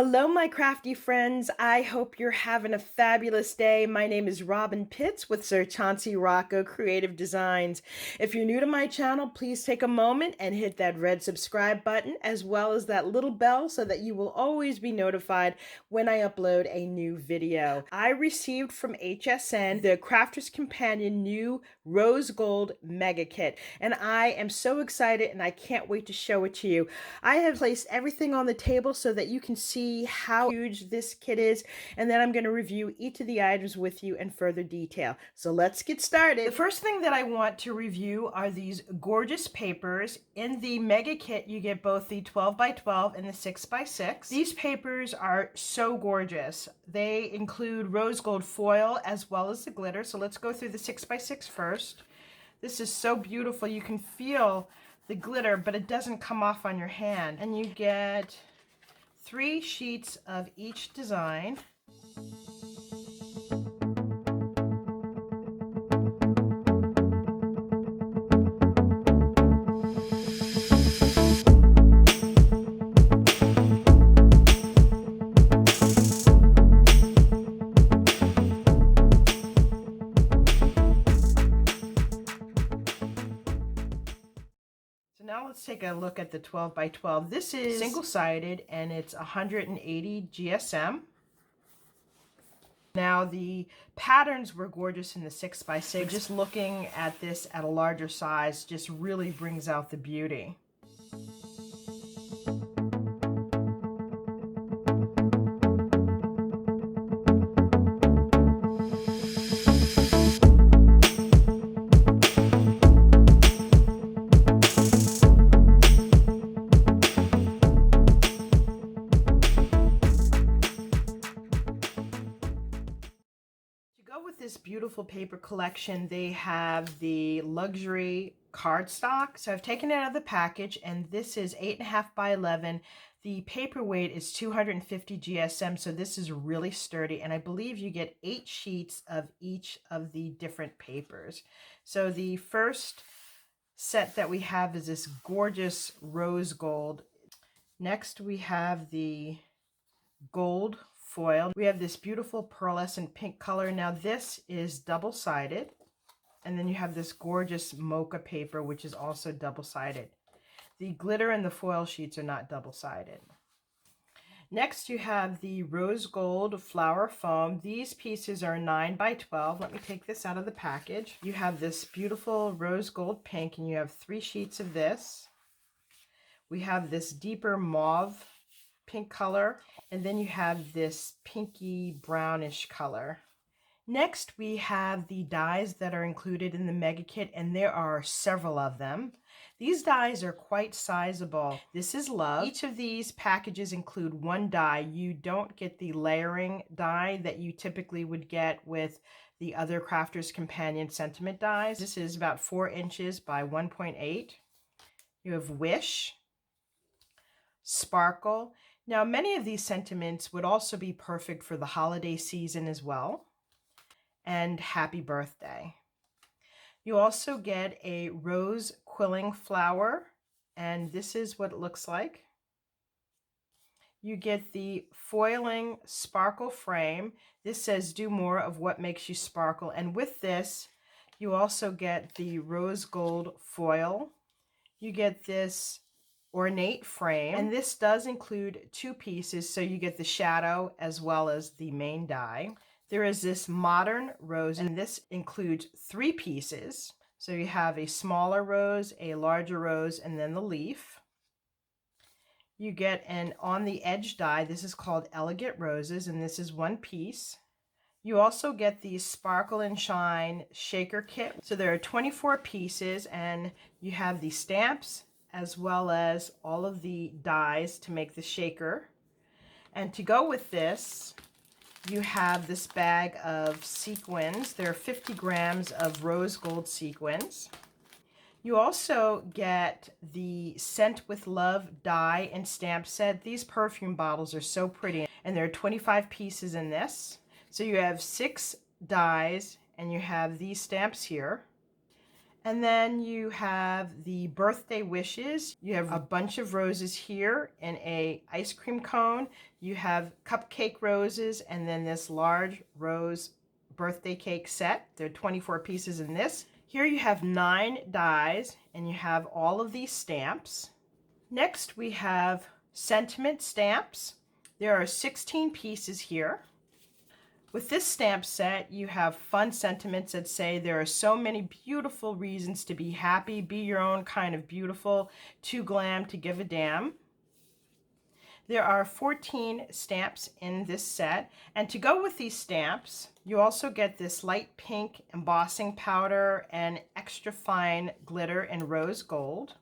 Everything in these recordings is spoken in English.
Hello, my crafty friends. I hope you're having a fabulous day. My name is Robyn Pitts with Sir Chauncey Rocco Creative Designs. If you're new to my channel, please take a moment and hit that red subscribe button as well as that little bell so that you will always be notified when I upload a new video. I received from HSN the Crafter's Companion new Rose Gold Mega Kit, and I am so excited and I can't wait to show it to you. I have placed everything on the table so that you can see how huge this kit is, and then I'm going to review each of the items with you in further detail. So let's get started. The first thing that I want to review are these gorgeous papers. In the mega kit, you get both the 12 by 12 and the 6 by 6. These papers are so gorgeous. They include rose gold foil as well as the glitter. So let's go through the 6 by 6 first. This is so beautiful. You can feel the glitter, but it doesn't come off on your hand. And you get 3 sheets of each design. Now let's take a look at the 12 by 12. This is single-sided and it's 180 GSM. Now the patterns were gorgeous in the 6 by 6. Just looking at this at a larger size just really brings out the beauty. This beautiful paper collection, they have the luxury cardstock. So I've taken it out of the package, and this is 8.5 by 11. The paper weight is 250 GSM, so this is really sturdy, and I believe you get 8 sheets of each of the different papers. So the first set that we have is this gorgeous rose gold. Next we have the gold foil. We have this beautiful pearlescent pink color. Now this is double-sided, and then you have this gorgeous mocha paper, which is also double-sided. The glitter and the foil sheets are not double-sided. Next you have the rose gold flower foam. These pieces are 9 by 12. Let me take this out of the package. You have this beautiful rose gold pink, and you have 3 sheets of this. We have this deeper mauve pink color, and then you have this pinky brownish color. Next we have the dies that are included in the mega kit, and there are several of them. These dies are quite sizable. This is Love. Each of these packages include 1 die. You don't get the layering die that you typically would get with the other Crafter's Companion sentiment dies. This is about 4 inches by 1.8. You have Wish, Sparkle. Now, many of these sentiments would also be perfect for the holiday season as well, and Happy Birthday. You also get a rose quilling flower, and this is what it looks like. You get the foiling sparkle frame. This says do more of what makes you sparkle, and with this, you also get the rose gold foil. You get this ornate frame, and this does include 2 pieces, so you get the shadow as well as the main die. There is this modern rose, and this includes 3 pieces. So you have a smaller rose, a larger rose, and then the leaf. You get an on the edge die. This is called Elegant Roses, and this is 1 piece. You also get the Sparkle and Shine shaker kit. So there are 24 pieces, and you have the stamps as well as all of the dies to make the shaker. And to go with this, you have this bag of sequins. There are 50 grams of rose gold sequins. You also get the Scent with Love die and stamp set. These perfume bottles are so pretty, and there are 25 pieces in this. So you have 6 dies, and you have these stamps here. And then you have the birthday wishes. You have a bunch of roses here in a ice cream cone. You have cupcake roses and then this large rose birthday cake set. There are 24 pieces in this. Here you have 9 dies and you have all of these stamps. Next we have sentiment stamps. There are 16 pieces here. With this stamp set, you have fun sentiments that say there are so many beautiful reasons to be happy, be your own kind of beautiful, too glam to give a damn. There are 14 stamps in this set, and to go with these stamps, you also get this light pink embossing powder and extra fine glitter in rose gold.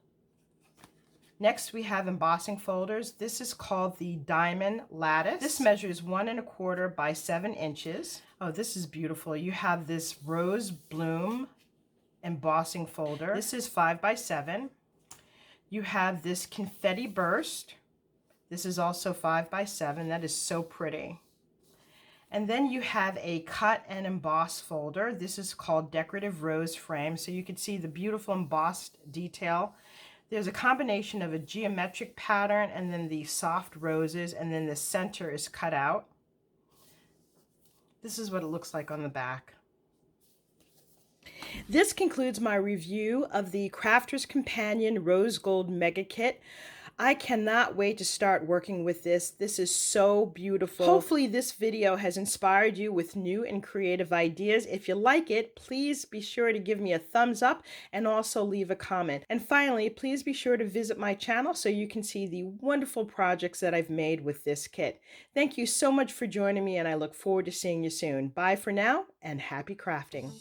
Next, we have embossing folders. This is called the Diamond Lattice. This measures 1 1/4 by 7 inches. Oh, this is beautiful. You have this rose bloom embossing folder. This is 5 by 7. You have this confetti burst. This is also 5 by 7. That is so pretty. And then you have a cut and emboss folder. This is called Decorative Rose Frame. So you can see the beautiful embossed detail. There's a combination of a geometric pattern and then the soft roses, and then the center is cut out. This is what it looks like on the back. This concludes my review of the Crafter's Companion Rose Gold Mega Kit. I cannot wait to start working with this. This is so beautiful. Hopefully this video has inspired you with new and creative ideas. If you like it, please be sure to give me a thumbs up and also leave a comment. And finally, please be sure to visit my channel so you can see the wonderful projects that I've made with this kit. Thank you so much for joining me, and I look forward to seeing you soon. Bye for now, and happy crafting.